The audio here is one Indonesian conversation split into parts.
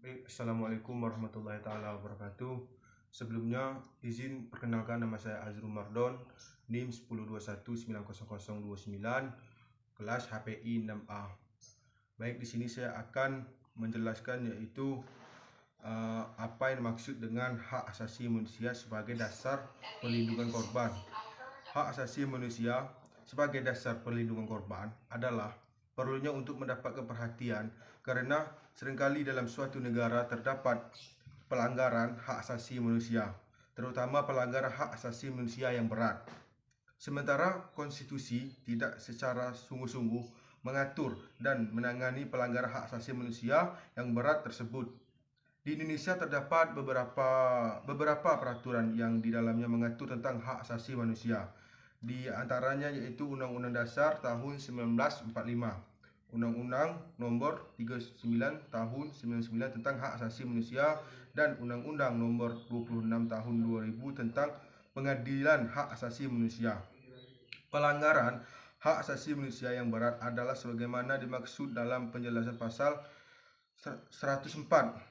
Baik, Assalamualaikum warahmatullahi taala wabarakatuh. Sebelumnya izin perkenalkan, nama saya Azrul Mardon, NIM 1021900029, kelas HPI 6A. Baik, di sini saya akan menjelaskan yaitu apa yang dimaksud dengan hak asasi manusia sebagai dasar perlindungan korban. Hak asasi manusia sebagai dasar perlindungan korban adalah perlunya untuk mendapatkan perhatian karena seringkali dalam suatu negara terdapat pelanggaran hak asasi manusia, terutama pelanggaran hak asasi manusia yang berat. Sementara konstitusi tidak secara sungguh-sungguh mengatur dan menangani pelanggaran hak asasi manusia yang berat tersebut. Di Indonesia terdapat beberapa peraturan yang di dalamnya mengatur tentang hak asasi manusia. Di antaranya yaitu Undang-Undang Dasar tahun 1945, Undang-Undang Nomor 39 tahun 99 tentang hak asasi manusia, dan Undang-Undang Nomor 26 tahun 2000 tentang Pengadilan Hak Asasi Manusia. Pelanggaran hak asasi manusia yang berat adalah sebagaimana dimaksud dalam penjelasan pasal 104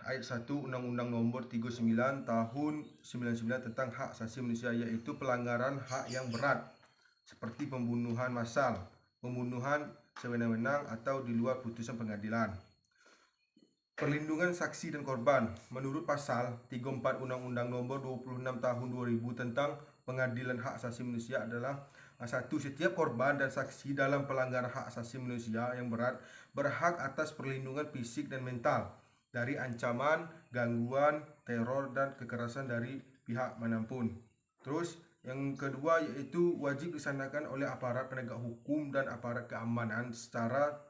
ayat 1 Undang-Undang Nomor 39 tahun 99 tentang hak asasi manusia, yaitu pelanggaran hak yang berat seperti pembunuhan massal, pembunuhan sewenang-wenang atau di luar putusan pengadilan. Perlindungan saksi dan korban menurut pasal 34 Undang-Undang Nomor 26 tahun 2000 tentang Pengadilan Hak Asasi Manusia adalah: 1. Setiap korban dan saksi dalam pelanggaran hak asasi manusia yang berat berhak atas perlindungan fisik dan mental dari ancaman, gangguan, teror, dan kekerasan dari pihak manapun. Terus yang kedua yaitu wajib dilaksanakan oleh aparat penegak hukum dan aparat keamanan secara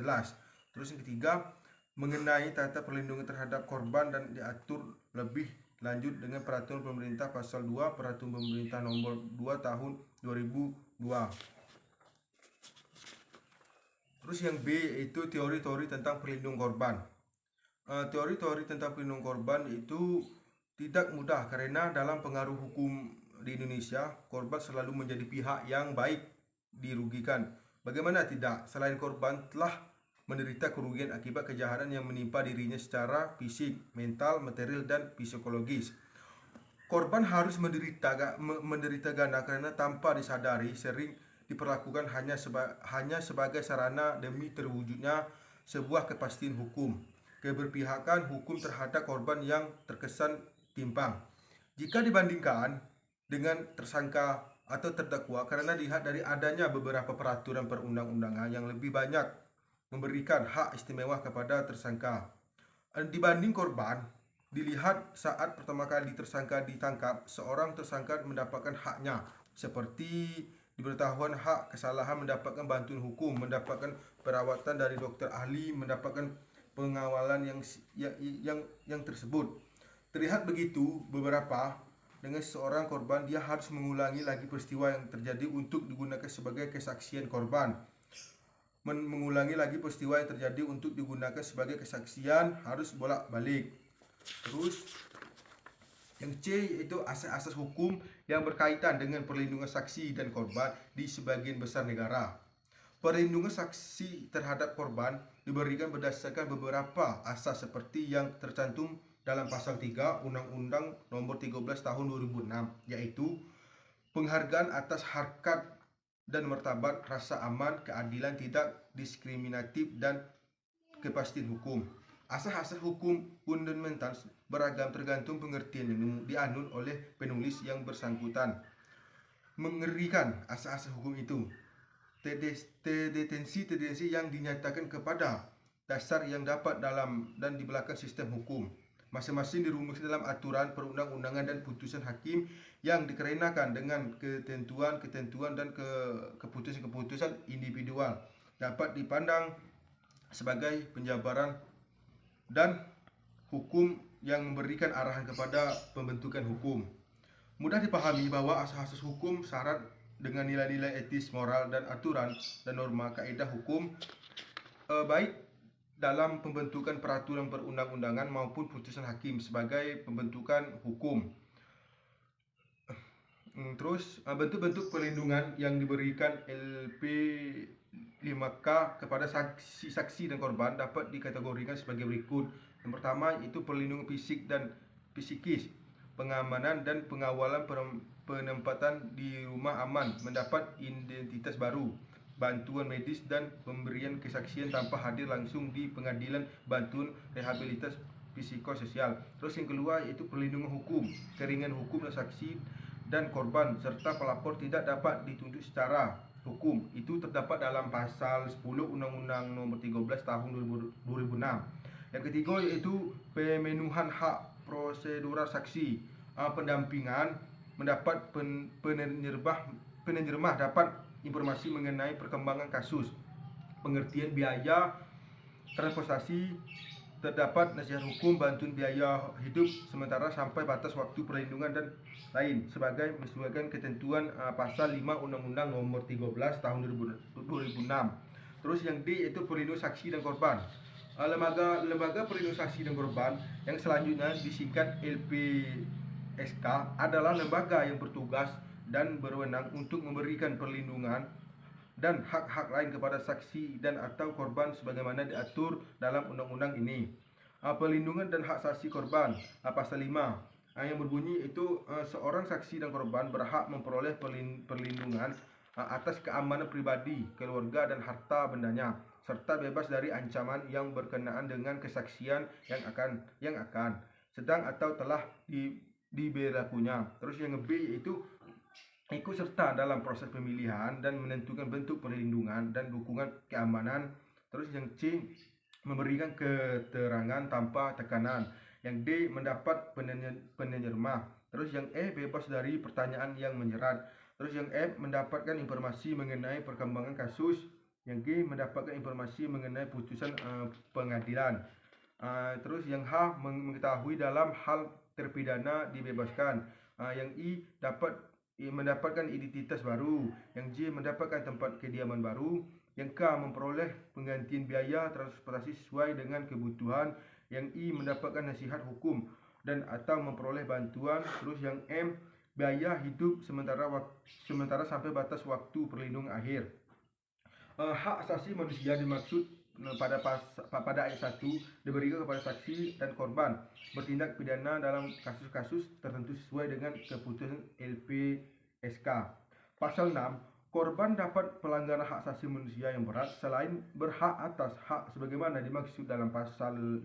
jelas. Terus yang ketiga, mengenai tata perlindungan terhadap korban dan diatur lebih lanjut dengan Peraturan Pemerintah Pasal 2 Peraturan Pemerintah Nomor 2 Tahun 2002. Terus yang B yaitu teori-teori tentang perlindungan korban. Teori-teori tentang perlindungan korban itu tidak mudah karena dalam pengaruh hukum di Indonesia, korban selalu menjadi pihak yang baik dirugikan. Bagaimana tidak, selain korban telah menderita kerugian akibat kejahatan yang menimpa dirinya secara fisik, mental, material, dan psikologis. Korban harus menderita ganda karena tanpa disadari sering diperlakukan hanya sebagai sarana demi terwujudnya sebuah kepastian hukum. Keberpihakan hukum terhadap korban yang terkesan timpang jika dibandingkan dengan tersangka atau terdakwa, karena dilihat dari adanya beberapa peraturan perundang-undangan yang lebih banyak memberikan hak istimewa kepada tersangka dibanding korban. Dilihat saat pertama kali tersangka ditangkap, seorang tersangka mendapatkan haknya seperti diberitahuan hak kesalahan, mendapatkan bantuan hukum, mendapatkan perawatan dari dokter ahli, mendapatkan pengawalan yang tersebut. Terlihat begitu beberapa dengan seorang korban, dia harus mengulangi lagi peristiwa yang terjadi untuk digunakan sebagai kesaksian korban. Mengulangi lagi peristiwa yang terjadi untuk digunakan sebagai kesaksian, harus bolak-balik. Terus yang C yaitu asas-asas hukum yang berkaitan dengan perlindungan saksi dan korban di sebagian besar negara. Perlindungan saksi terhadap korban diberikan berdasarkan beberapa asas seperti yang tercantum dalam pasal 3 Undang-Undang Nomor 13 Tahun 2006, yaitu penghargaan atas harkat dan martabat, rasa aman, keadilan, tidak diskriminatif, dan kepastian hukum. Asas-asas hukum fundamental beragam tergantung pengertian yang dianut oleh penulis yang bersangkutan. Mengerikan asas-asas hukum itu, tendensi yang dinyatakan kepada dasar yang dapat dalam dan di belakang sistem hukum. Masing-masing dirumuskan dalam aturan perundang-undangan dan putusan hakim yang dikerenakan dengan ketentuan dan keputusan-keputusan individual, dapat dipandang sebagai penjabaran dan hukum yang memberikan arahan kepada pembentukan hukum. Mudah dipahami bahwa asas-asas hukum syarat dengan nilai-nilai etis, moral, dan aturan dan norma kaidah hukum baik dalam pembentukan peraturan perundang-undangan maupun putusan hakim sebagai pembentukan hukum. Terus bentuk-bentuk perlindungan yang diberikan LP 5K kepada saksi dan korban dapat dikategorikan sebagai berikut. Yang pertama itu perlindungan fisik dan psikis, pengamanan dan pengawalan penempatan di rumah aman, mendapat identitas baru, bantuan medis dan pemberian kesaksian tanpa hadir langsung di pengadilan, bantuan rehabilitas psikososial. Terus yang kedua itu perlindungan hukum, keringan hukum dan saksi dan korban serta pelapor tidak dapat dituntut secara hukum. Itu terdapat dalam pasal 10 Undang-Undang Nomor 13 Tahun 2006. Yang ketiga yaitu pemenuhan hak prosedural saksi, pendampingan, mendapat penerjemah dapat informasi mengenai perkembangan kasus, pengertian biaya transportasi, terdapat nasihat hukum, bantuan biaya hidup sementara sampai batas waktu perlindungan dan lain sebagai menyesuaikan ketentuan pasal 5 Undang-Undang Nomor 13 Tahun 2006. Terus yang D itu perlindungan saksi dan korban. Lembaga perlindungan saksi dan korban yang selanjutnya disingkat LPSK adalah lembaga yang bertugas dan berwenang untuk memberikan perlindungan dan hak-hak lain kepada saksi dan atau korban sebagaimana diatur dalam undang-undang ini. Perlindungan dan hak saksi korban, pasal 5 yang berbunyi itu seorang saksi dan korban berhak memperoleh perlindungan atas keamanan pribadi, keluarga dan harta bendanya, serta bebas dari ancaman yang berkenaan dengan kesaksian yang akan sedang atau telah diberlakunya. Terus yang B yaitu ikut serta dalam proses pemilihan dan menentukan bentuk perlindungan dan dukungan keamanan. Terus yang C memberikan keterangan tanpa tekanan. Yang D mendapat penerjemah. Terus yang E bebas dari pertanyaan yang menyerat. Terus yang F mendapatkan informasi mengenai perkembangan kasus. Yang G mendapatkan informasi mengenai putusan pengadilan. Terus yang H mengetahui dalam hal terpidana dibebaskan. Yang I dapat mendapatkan identitas baru. Yang J mendapatkan tempat kediaman baru. Yang K memperoleh penggantian biaya transportasi sesuai dengan kebutuhan. Yang I mendapatkan nasihat hukum dan atau memperoleh bantuan. Terus yang M biaya hidup sementara sampai batas waktu perlindungan akhir. Hak asasi manusia dimaksud pada ayat 1 diberikan kepada saksi dan korban bertindak pidana dalam kasus-kasus tertentu sesuai dengan keputusan LPSK. Pasal 6, korban dapat pelanggaran hak asasi manusia yang berat selain berhak atas hak sebagaimana dimaksud dalam pasal 5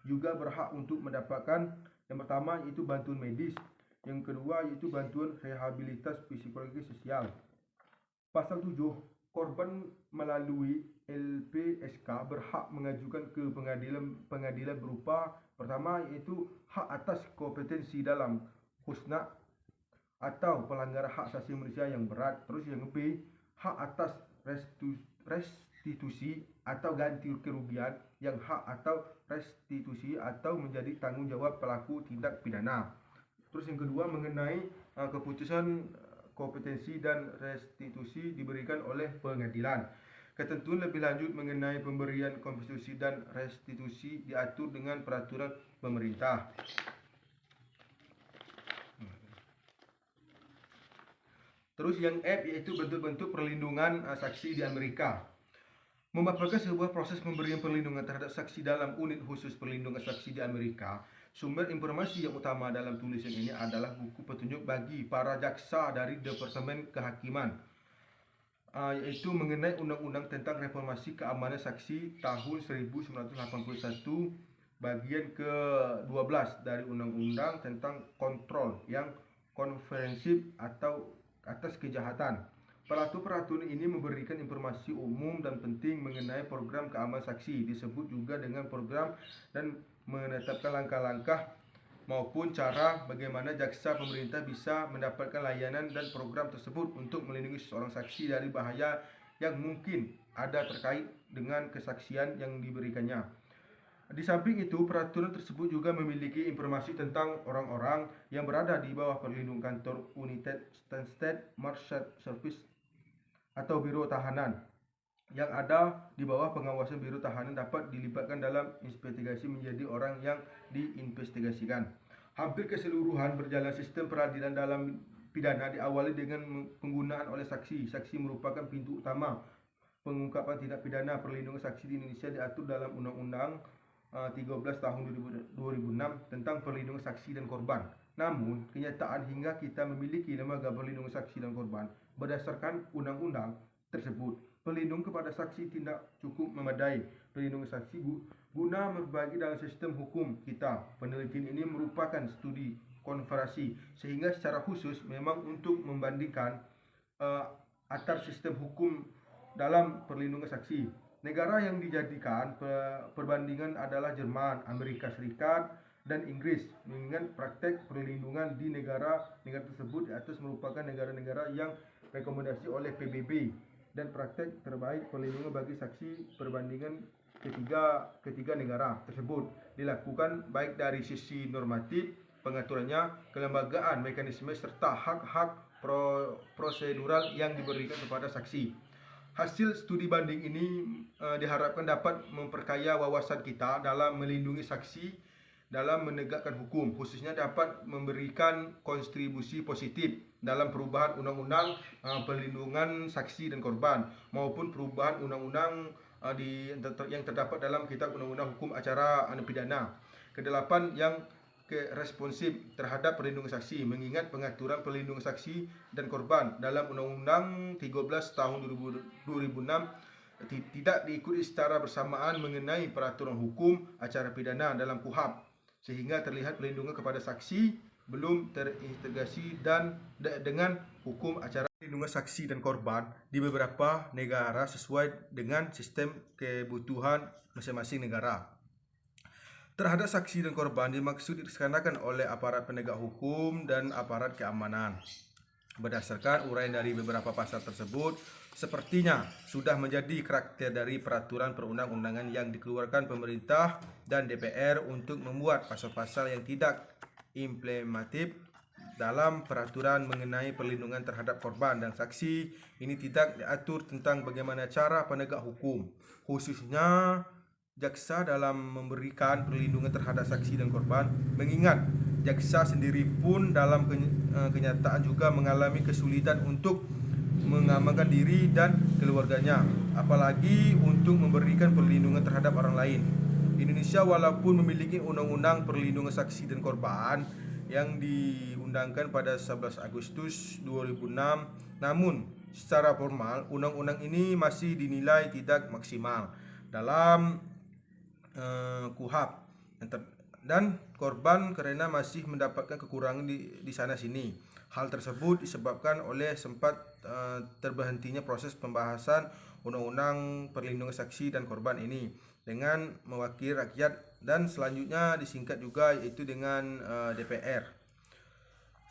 juga berhak untuk mendapatkan yang pertama itu bantuan medis, yang kedua itu bantuan rehabilitas psikologi sosial. Pasal 7, korban melalui LPSK berhak mengajukan ke pengadilan berupa pertama yaitu hak atas kompetensi dalam khusnak atau pelanggaran hak asasi manusia yang berat. Terus yang B, hak atas restitusi atau ganti kerugian, yang hak atau restitusi atau menjadi tanggung jawab pelaku tindak pidana. Terus yang kedua mengenai keputusan kompetensi dan restitusi diberikan oleh pengadilan. Ketentuan lebih lanjut mengenai pemberian kompensasi dan restitusi diatur dengan peraturan pemerintah. Terus yang F yaitu bentuk-bentuk perlindungan saksi di Amerika. Memaparkan sebuah proses pemberian perlindungan terhadap saksi dalam unit khusus perlindungan saksi di Amerika. Sumber informasi yang utama dalam tulisan ini adalah buku petunjuk bagi para jaksa dari Departemen Kehakiman, yaitu mengenai Undang-Undang tentang Reformasi Keamanan Saksi tahun 1981, bagian ke-12 dari Undang-Undang tentang kontrol yang komprehensif atau atas kejahatan. Peraturan ini memberikan informasi umum dan penting mengenai program keamanan saksi, disebut juga dengan program, dan menetapkan langkah-langkah maupun cara bagaimana jaksa pemerintah bisa mendapatkan layanan dan program tersebut untuk melindungi seorang saksi dari bahaya yang mungkin ada terkait dengan kesaksian yang diberikannya. Di samping itu, peraturan tersebut juga memiliki informasi tentang orang-orang yang berada di bawah perlindungan kantor United States Marshal Service atau Biro Tahanan yang ada di bawah pengawasan Biro Tahanan dapat dilibatkan dalam investigasi menjadi orang yang diinvestigasikan. Hampir keseluruhan berjalan sistem peradilan dalam pidana diawali dengan penggunaan oleh saksi. Saksi merupakan pintu utama pengungkapan tindak pidana perlindungan saksi di Indonesia diatur dalam Undang-Undang 13 tahun 2006 tentang perlindungan saksi dan korban. Namun, kenyataan hingga kita memiliki lembaga perlindungan saksi dan korban berdasarkan undang-undang tersebut, pelindung kepada saksi tidak cukup memadai. Perlindungan saksi guna berbagi dalam sistem hukum kita. Penelitian ini merupakan studi komparasi, sehingga secara khusus memang untuk membandingkan antar sistem hukum dalam perlindungan saksi. Negara yang dijadikan perbandingan adalah Jerman, Amerika Serikat, dan Inggris. Mengingat praktek perlindungan di negara tersebut di atas merupakan negara-negara yang rekomendasi oleh PBB, dan praktek terbaik perlindungan bagi saksi perbandingan ketiga negara tersebut dilakukan baik dari sisi normatif, pengaturannya, kelembagaan, mekanisme, serta hak-hak prosedural yang diberikan kepada saksi. Hasil studi banding ini diharapkan dapat memperkaya wawasan kita dalam melindungi saksi dalam menegakkan hukum, khususnya dapat memberikan kontribusi positif dalam perubahan undang-undang perlindungan saksi dan korban maupun perubahan undang-undang yang terdapat dalam Kitab Undang-Undang Hukum Acara Pidana. Kedelapan, yang responsif terhadap perlindungan saksi, mengingat pengaturan perlindungan saksi dan korban dalam Undang-Undang 13 tahun 2006 tidak diikuti secara bersamaan mengenai peraturan hukum acara pidana dalam KUHAP, sehingga terlihat perlindungan kepada saksi belum terintegrasi dengan hukum acara perlindungan saksi dan korban di beberapa negara sesuai dengan sistem kebutuhan masing-masing negara. Terhadap saksi dan korban dimaksud dilaksanakan oleh aparat penegak hukum dan aparat keamanan. Berdasarkan uraian dari beberapa pasal tersebut, sepertinya sudah menjadi karakter dari peraturan perundang-undangan yang dikeluarkan pemerintah dan DPR untuk membuat pasal-pasal yang tidak implementatif dalam peraturan mengenai perlindungan terhadap korban dan saksi. Ini tidak diatur tentang bagaimana cara penegak hukum, khususnya jaksa, dalam memberikan perlindungan terhadap saksi dan korban, mengingat jaksa sendiri pun dalam kenyataan juga mengalami kesulitan untuk mengamankan diri dan keluarganya, apalagi untuk memberikan perlindungan terhadap orang lain. Indonesia walaupun memiliki undang-undang perlindungan saksi dan korban yang diundangkan pada 11 Agustus 2006, namun secara formal undang-undang ini masih dinilai tidak maksimal dalam KUHAP dan korban karena masih mendapatkan kekurangan di sana sini. Hal tersebut disebabkan oleh sempat terberhentinya proses pembahasan undang-undang perlindungan saksi dan korban ini dengan mewakili rakyat, dan selanjutnya disingkat juga yaitu dengan DPR.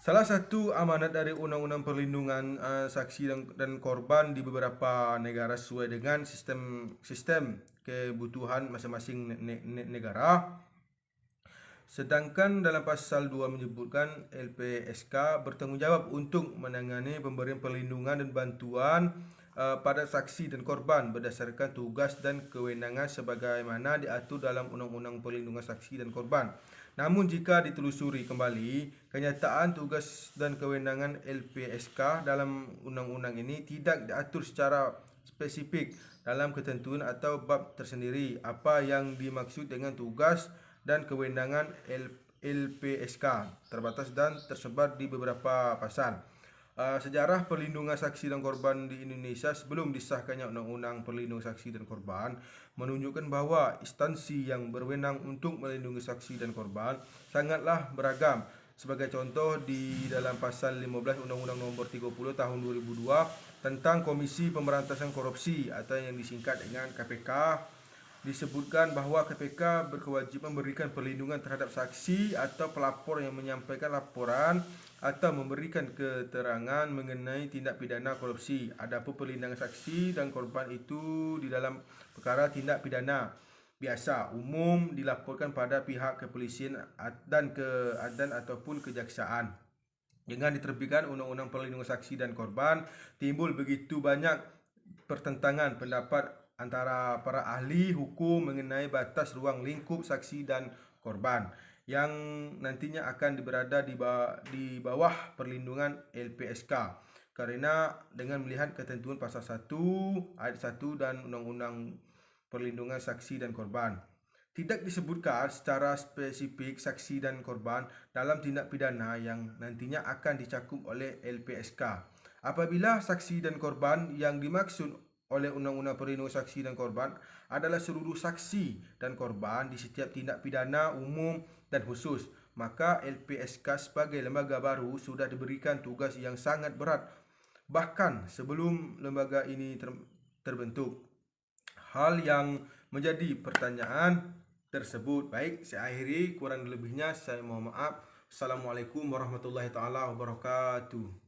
Salah satu amanat dari undang-undang perlindungan saksi dan korban di beberapa negara sesuai dengan sistem kebutuhan masing-masing negara. Sedangkan dalam pasal 2 menyebutkan LPSK bertanggung jawab untuk menangani pemberian perlindungan dan bantuan pada saksi dan korban berdasarkan tugas dan kewenangan sebagaimana diatur dalam Undang-Undang Perlindungan Saksi dan Korban. Namun jika ditelusuri kembali, kenyataan tugas dan kewenangan LPSK dalam undang-undang ini tidak diatur secara spesifik dalam ketentuan atau bab tersendiri. Apa yang dimaksud dengan tugas dan kewenangan LPSK terbatas dan tersebar di beberapa pasal. Sejarah perlindungan saksi dan korban di Indonesia sebelum disahkannya Undang-Undang Perlindungan Saksi dan Korban menunjukkan bahwa instansi yang berwenang untuk melindungi saksi dan korban sangatlah beragam. Sebagai contoh, di dalam pasal 15 Undang-Undang Nomor 30 Tahun 2002 tentang Komisi Pemberantasan Korupsi atau yang disingkat dengan KPK, disebutkan bahwa KPK berkewajiban memberikan perlindungan terhadap saksi atau pelapor yang menyampaikan laporan atau memberikan keterangan mengenai tindak pidana korupsi. Adapun perlindungan saksi dan korban itu di dalam perkara tindak pidana biasa umum dilaporkan pada pihak kepolisian dan ataupun kejaksaan. Dengan diterbitkan Undang-Undang Perlindungan Saksi dan Korban, timbul begitu banyak pertentangan pendapat antara para ahli hukum mengenai batas ruang lingkup saksi dan korban yang nantinya akan berada di bawah perlindungan LPSK. karena dengan melihat ketentuan pasal 1 ayat 1 dan Undang-Undang Perlindungan Saksi dan Korban. Tidak disebutkan secara spesifik saksi dan korban dalam tindak pidana yang nantinya akan dicakup oleh LPSK. Apabila saksi dan korban yang dimaksud oleh Undang-Undang Perlindungan Saksi dan Korban adalah seluruh saksi dan korban di setiap tindak pidana umum dan khusus, maka LPSK sebagai lembaga baru sudah diberikan tugas yang sangat berat bahkan sebelum lembaga ini terbentuk. Hal yang menjadi pertanyaan tersebut. Baik, saya akhiri, kurang lebihnya saya mohon maaf. Assalamualaikum warahmatullahi taala wabarakatuh.